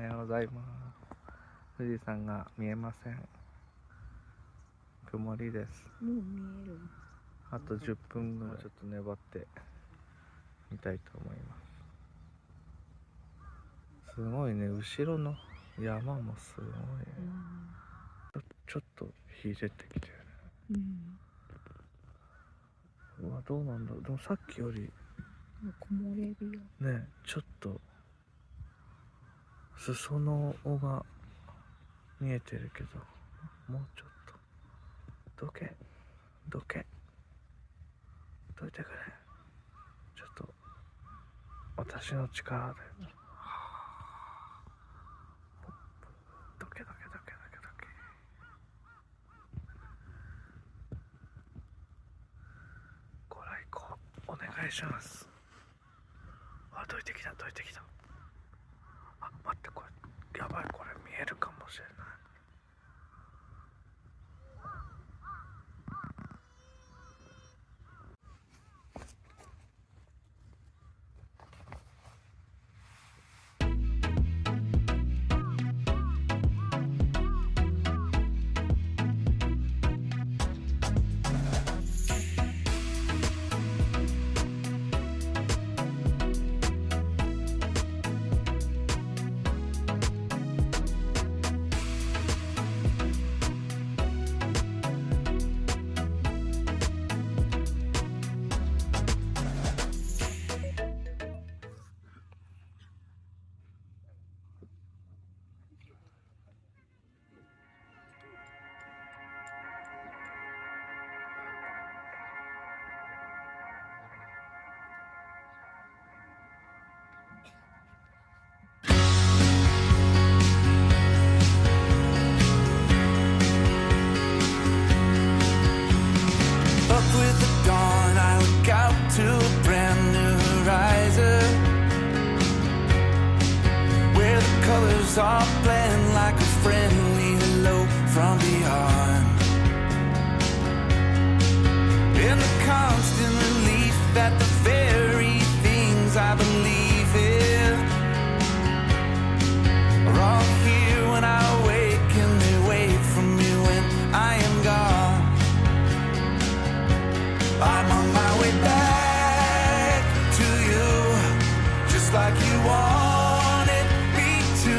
おはようございます。富士山が見えません。曇りです。もう見える。あと10分ぐらいちょっと粘ってみたいと思います。すごいね、後ろの山もすごいね。ちょっと日出てきてるね。うわ、どうなんだろう。でもさっきより木漏れ日よね、ちょっと裾の緒が見えてるけど、もうちょっとどいてくれ。ちょっと私の力でどけ。ご来光お願いします。あ、どいてきた。あ、待って、これやばい、これ見えるかもしれない。All blend like a friendly hello from beyond. In the constant relief that the very things I believe in are all here when I wake, and they wait for me when I am gone. I'm on my way back to you, just like you wanted me to.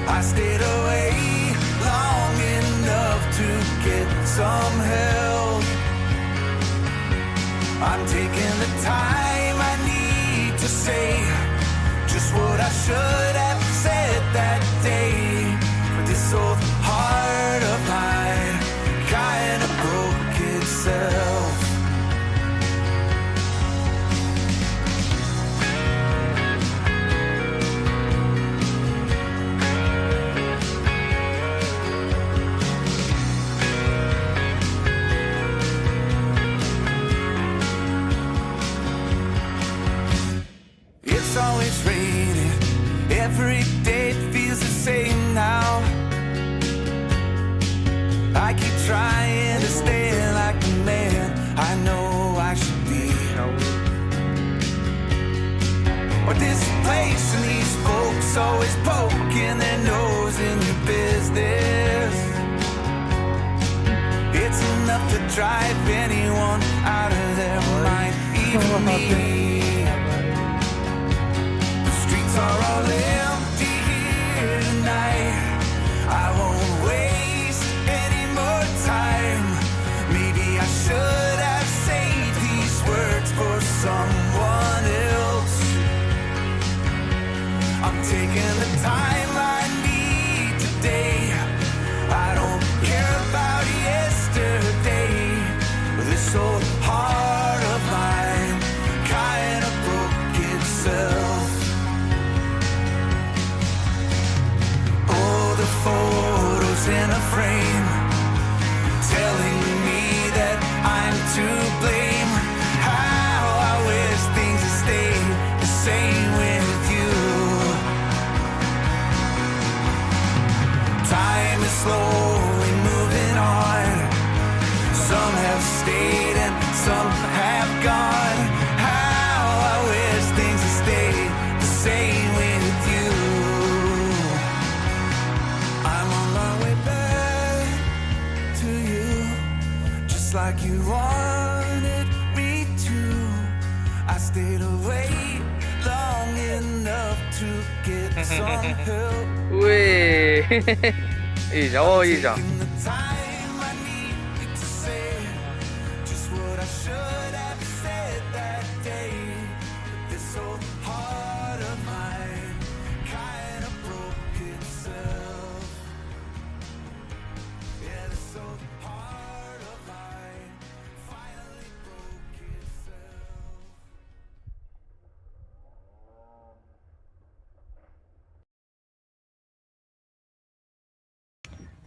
I stayed away long enough to get some help. I'm taking the time I need to say just what I should have said that day. But this old heart of mine kinda broke itself. It's always raining, every day feels the same now. I keep trying to stay like the man I know I should be. But this place and these folks always poking their nose in your business. It's enough to drive anyone out of their mind, even me. Are all empty here tonight. I won't waste any more time. Maybe I should have saved these words for someone else. I'm taking the time I need today. I don't care about yesterday. This old heart of mine kinda broke itself. Photos in a frame telling me that I'm to blame. How I wish things had stayed the same with you. Time is slowly moving on. Some have stayed and some have gone. How I wish things had stayed the same with you. just like you wanted me to. I stayed away long enough to get some help. うえーいいじゃん、おーいいじゃん。 Taking the time I needed to say just what I should have said that day. But this old heart of mine kind of broke itself. Yeah, this old heart of mine finally broke itself.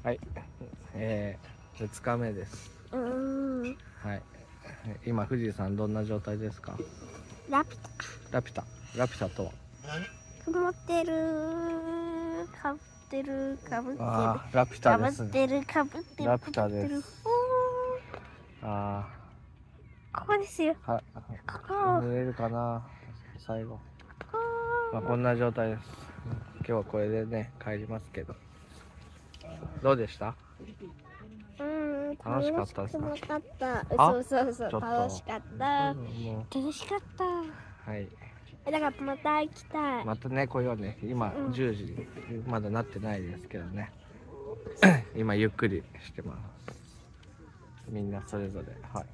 はい、2日目です。はい、今富士山どんな状態ですか？ラピュタ。ラピュタとは曇ってる。かぶってる。かぶってる。あーラピュタですね。かぶってる。ラピュタです。あここですよ。あ、はここ。見れるかな最後。まあこんな状態です。今日はこれでね帰りますけど。どうでした？楽しかったですか？楽しかった。あそうちょっと楽しかった。も楽しかった。うはい。だからまた行きたい。またね、これはね、今10時、まだなってないですけどね。今ゆっくりしてます。みんなそれぞれ、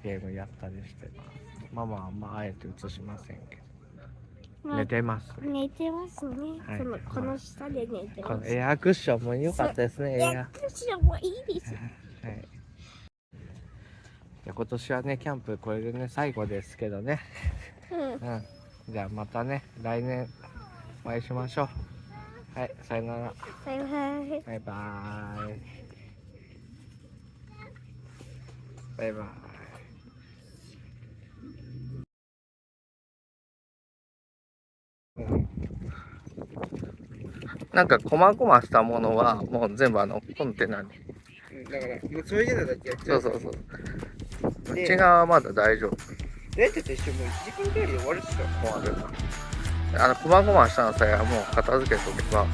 ゲームやったりしてます。ママはあえて映しませんけど。寝てます。寝てますね。はいこの下で寝てます。このエアクッションも良かったですね。エアクッションもいいです。はい。じゃあ今年はね、キャンプこれでね、最後ですけどね。じゃあまたね、来年お会いしましょう。はい、さよなら。バイバイ。バイバーイ。バイバイ。なんか細々したものはもう全部コンテナに。だからもうそれじゃないだけやっちゃう。そう。内側はまだ大丈夫。レンタと一緒もう1時間くらいで終わるっしょ。終わる。細々したのさえもう片付けとけば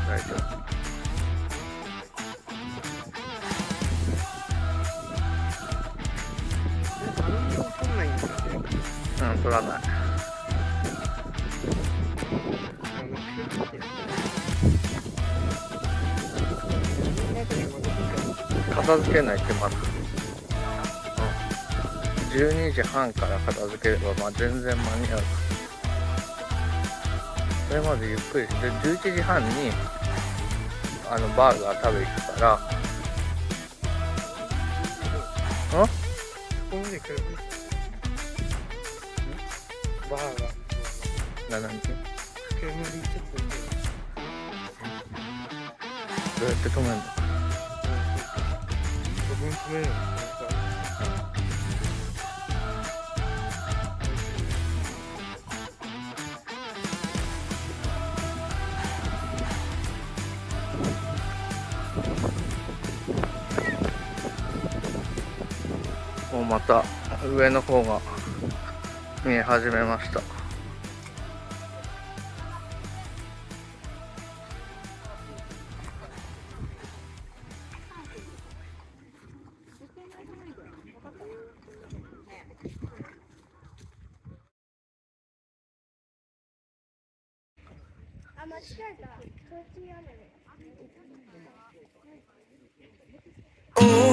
大丈夫。取んないんだよね。取らない。片付けないってまず、12時半から片付ければ全然間に合う。それまでゆっくりして11時半にバーガー食べ行くから。ここまで来るバーが何煙ちょっとどうやって止めるの？自分止めるの。もうまた上の方が見え始めました。あ、間違えた。そっちやるね。Oh